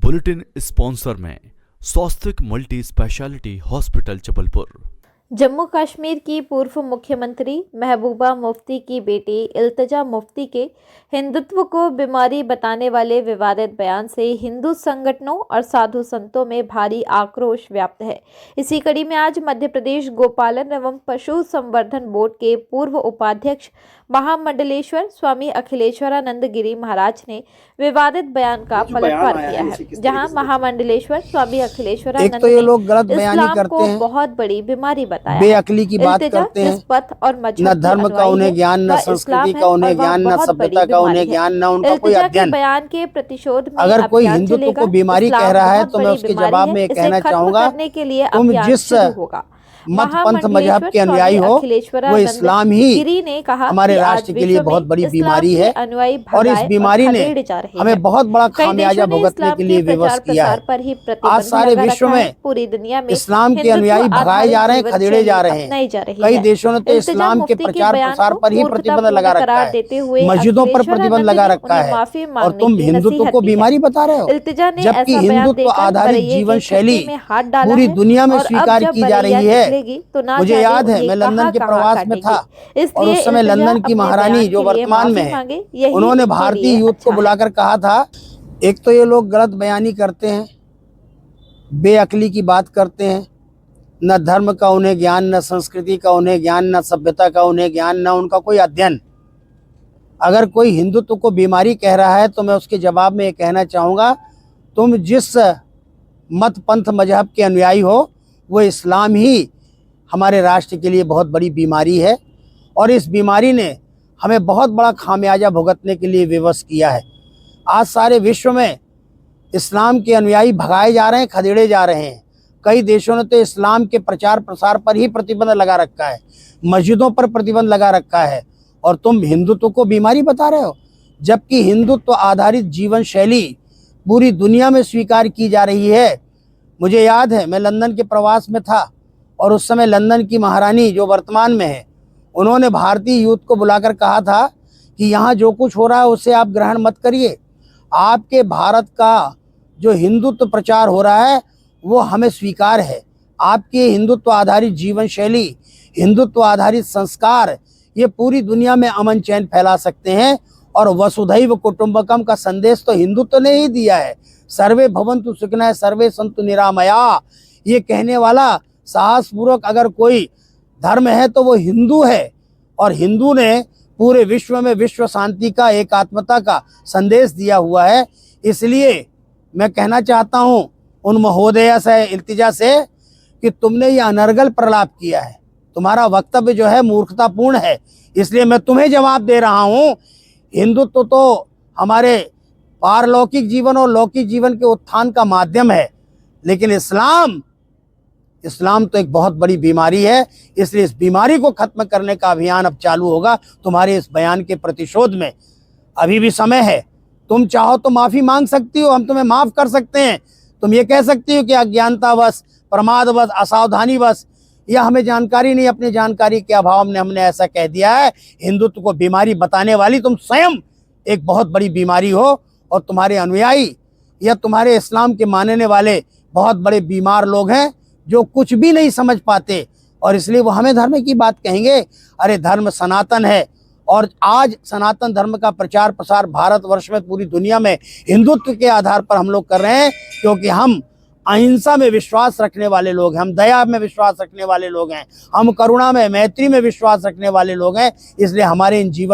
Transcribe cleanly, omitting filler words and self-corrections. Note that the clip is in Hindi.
बुलेटिन स्पॉन्सर में Swastik multi speciality hospital Jabalpur. Jammu Kashmir की पूर्व मुख्यमंत्री महबूबा मुफ्ती की बेटी इल्तिजा मुफ्ती के हिंदुत्व को बीमारी बताने वाले विवादित बयान से हिंदू संगठनों और साधु संतों में भारी आक्रोश व्याप्त है। इसी कड़ी में आज मध्य प्रदेश गोपालन एवं पशु संवर्धन बोर्ड के पूर्व उपाध्यक्ष महामंडलेश्वर स्वामी अखिलेश्वरानंद गिरी महाराज ने विवादित बयान का पलटवार किया है, जहां महामंडलेश्वर स्वामी अखिलेश्वरानंद ने इस्लाम को बहुत बड़ी बीमारी बताया। बेअक्ली की बात करते हैं, पथ और न धर्म का उन्हें ज्ञान, न संस्कृति का उन्हें ज्ञान, न सभ्यता का उन्हें ज्ञान, न उनका कोई अध्ययन। बयान के प्रतिशोध में अगर कोई हिंदुत्व को बीमारी कह रहा है तो मैं उसके जवाब में कहना चाहूंगा, तुम जिस मत पंथ मजहब के अनुयायी हो वो इस्लाम ही हमारे राष्ट्र के लिए बहुत बड़ी बीमारी है और इस बीमारी ने हमें बहुत बड़ा खामियाजा भुगतने के लिए विवश किया है। आज सारे विश्व में पूरी दुनिया में इस्लाम के अनुयायी भगाए जा रहे हैं, खदेड़े जा रहे हैं। कई देशों ने तो इस्लाम के प्रचार प्रसार पर ही प्रतिबंध लगा रखा है, मस्जिदों पर प्रतिबंध लगा रखा है, और तुम हिंदुत्व को बीमारी बता रहे हो, जबकि हिंदुत्व आधारित जीवन शैली पूरी दुनिया में स्वीकार की जा रही है। तो मुझे याद है मैं लंदन के प्रवास में था और उस समय लंदन की महारानी जो वर्तमान में है, उन्होंने भारतीय यूथ को बुलाकर कहा था, एक तो ये लोग गलत बयानी करते हैं, बेअक्ली की बात करते हैं, न धर्म का उन्हें ज्ञान, न संस्कृति का उन्हें ज्ञान, न सभ्यता का उन्हें ज्ञान, न उनका कोई अध्ययन। अगर कोई हिंदुत्व को बीमारी कह रहा है तो मैं उसके जवाब में ये कहना चाहूँगा, तुम जिस मत पंथ मजहब के अनुयायी हो वो इस्लाम ही हमारे राष्ट्र के लिए बहुत बड़ी बीमारी है और इस बीमारी ने हमें बहुत बड़ा खामियाजा भुगतने के लिए विवश किया है। आज सारे विश्व में इस्लाम के अनुयायी भगाए जा रहे हैं, खदेड़े जा रहे हैं। कई देशों ने तो इस्लाम के प्रचार प्रसार पर ही प्रतिबंध लगा रखा है, मस्जिदों पर प्रतिबंध लगा रखा है, और तुम हिंदुत्व को बीमारी बता रहे हो, जबकि हिंदुत्व आधारित जीवन शैली पूरी दुनिया में स्वीकार की जा रही है। मुझे याद है मैं लंदन के प्रवास में था और उस समय लंदन की महारानी जो वर्तमान में है, उन्होंने भारतीय यूथ को बुलाकर कहा था कि यहाँ जो कुछ हो रहा है उससे आप ग्रहण मत करिए। आपके भारत का जो हिंदुत्व प्रचार हो रहा है वो हमें स्वीकार है। आपके हिंदुत्व आधारित जीवन शैली, हिंदुत्व आधारित संस्कार ये पूरी दुनिया में अमन चैन फैला सकते हैं, और वसुधैव कुटुंबकम का संदेश तो हिंदुत्व ने ही दिया है। सर्वे भवन्तु सुखिनः सर्वे सन्तु निरामया, ये कहने वाला साहसपूर्वक अगर कोई धर्म है तो वो हिंदू है, और हिंदू ने पूरे विश्व में विश्व शांति का, एकात्मता का संदेश दिया हुआ है। इसलिए मैं कहना चाहता हूँ उन महोदया से, इल्तिजा से, कि तुमने ये अनर्गल प्रलाप किया है, तुम्हारा वक्तव्य जो है मूर्खतापूर्ण है, इसलिए मैं तुम्हें जवाब दे रहा हूँ। हिंदुत्व तो हमारे पारलौकिक जीवन और लौकिक जीवन के उत्थान का माध्यम है, लेकिन इस्लाम तो एक बहुत बड़ी बीमारी है। इसलिए इस बीमारी को खत्म करने का अभियान अब चालू होगा तुम्हारे इस बयान के प्रतिशोध में। अभी भी समय है, तुम चाहो तो माफ़ी मांग सकती हो, हम तुम्हें माफ़ कर सकते हैं। तुम ये कह सकती हो कि अज्ञानतावश, प्रमादवश, असावधानीवश, या हमें जानकारी नहीं, अपनी जानकारी के अभाव में हमने ऐसा कह दिया है। हिंदुत्व को बीमारी बताने वाली तुम स्वयं एक बहुत बड़ी बीमारी हो, और तुम्हारे अनुयायी या तुम्हारे इस्लाम के मानने वाले बहुत बड़े बीमार लोग हैं जो कुछ भी नहीं समझ पाते, और इसलिए वो हमें धर्म की बात कहेंगे। अरे धर्म सनातन है, और आज सनातन धर्म का प्रचार प्रसार भारतवर्ष में, पूरी दुनिया में हिंदुत्व के आधार पर हम लोग कर रहे हैं, क्योंकि हम अहिंसा में विश्वास रखने वाले लोग हैं, हम दया में विश्वास रखने वाले लोग हैं, हम करुणा में, मैत्री में विश्वास रखने वाले लोग हैं। इसलिए हमारे इन जीवन